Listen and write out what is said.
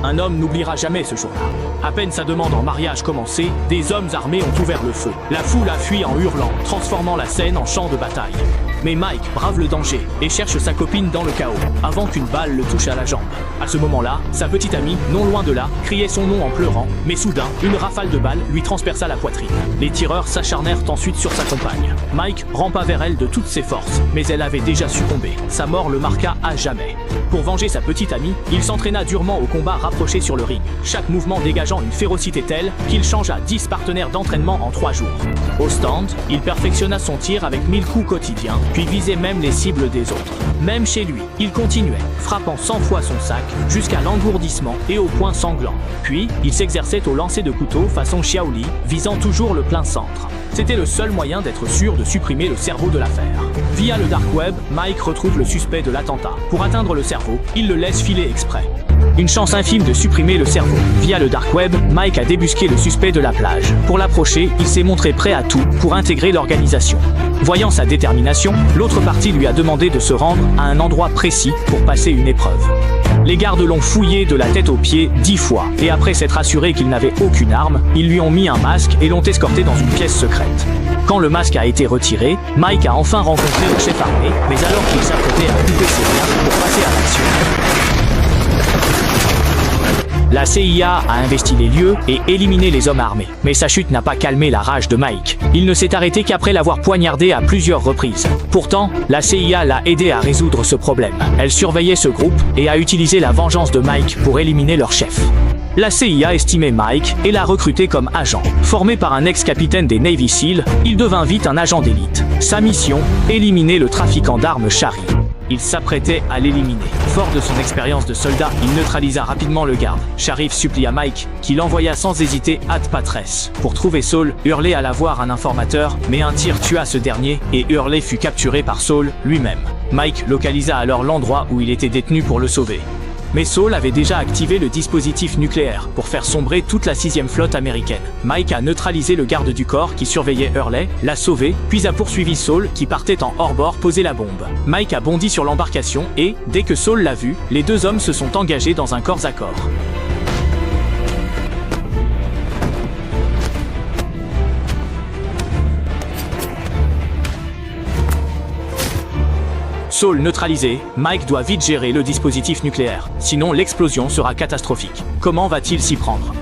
Un homme n'oubliera jamais ce jour-là. À peine sa demande en mariage commencée, des hommes armés ont ouvert le feu. La foule a fui en hurlant, transformant la scène en champ de bataille. Mais Mike brave le danger et cherche sa copine dans le chaos, avant qu'une balle le touche à la jambe. À ce moment-là, sa petite amie, non loin de là, criait son nom en pleurant, mais soudain, une rafale de balles lui transperça la poitrine. Les tireurs s'acharnèrent ensuite sur sa compagne. Mike rampa vers elle de toutes ses forces, mais elle avait déjà succombé. Sa mort le marqua à jamais. Pour venger sa petite amie, il s'entraîna durement au combat rapproché sur le ring, chaque mouvement dégageant une férocité telle qu'il changea 10 partenaires d'entraînement en 3 jours. Au stand, il perfectionna son tir avec 1000 coups quotidiens, puis visait même les cibles des autres. Même chez lui, il continuait, frappant 100 fois son sac, jusqu'à l'engourdissement et au point sanglant. Puis, il s'exerçait au lancer de couteau façon Shaolin, visant toujours le plein centre. C'était le seul moyen d'être sûr de supprimer le cerveau de l'affaire. Via le dark web, Mike retrouve le suspect de l'attentat. Pour atteindre le cerveau, il le laisse filer exprès. Une chance infime de supprimer le cerveau. Via le dark web, Mike a débusqué le suspect de la plage. Pour l'approcher, il s'est montré prêt à tout pour intégrer l'organisation. Voyant sa détermination, l'autre partie lui a demandé de se rendre à un endroit précis pour passer une épreuve. Les gardes l'ont fouillé de la tête aux pieds 10 fois, et après s'être assuré qu'il n'avait aucune arme, ils lui ont mis un masque et l'ont escorté dans une pièce secrète. Quand le masque a été retiré, Mike a enfin rencontré le chef armé, mais alors qu'il s'apprêtait à couper ses liens pour passer à l'action. La CIA a investi les lieux et éliminé les hommes armés. Mais sa chute n'a pas calmé la rage de Mike. Il ne s'est arrêté qu'après l'avoir poignardé à plusieurs reprises. Pourtant, la CIA l'a aidé à résoudre ce problème. Elle surveillait ce groupe et a utilisé la vengeance de Mike pour éliminer leur chef. La CIA estimait Mike et l'a recruté comme agent. Formé par un ex-capitaine des Navy SEAL, il devint vite un agent d'élite. Sa mission, éliminer le trafiquant d'armes Shari. Il s'apprêtait à l'éliminer. Fort de son expérience de soldat, il neutralisa rapidement le garde. Sharif supplia Mike, qui l'envoya sans hésiter à Patresse. Pour trouver Saul, Hurley alla voir un informateur, mais un tir tua ce dernier et Hurley fut capturé par Saul lui-même. Mike localisa alors l'endroit où il était détenu pour le sauver. Mais Saul avait déjà activé le dispositif nucléaire pour faire sombrer toute la 6e flotte américaine. Mike a neutralisé le garde du corps qui surveillait Hurley, l'a sauvé, puis a poursuivi Saul qui partait en hors-bord poser la bombe. Mike a bondi sur l'embarcation et, dès que Saul l'a vu, les deux hommes se sont engagés dans un corps à corps. Saul neutralisé, Mike doit vite gérer le dispositif nucléaire, sinon l'explosion sera catastrophique. Comment va-t-il s'y prendre ?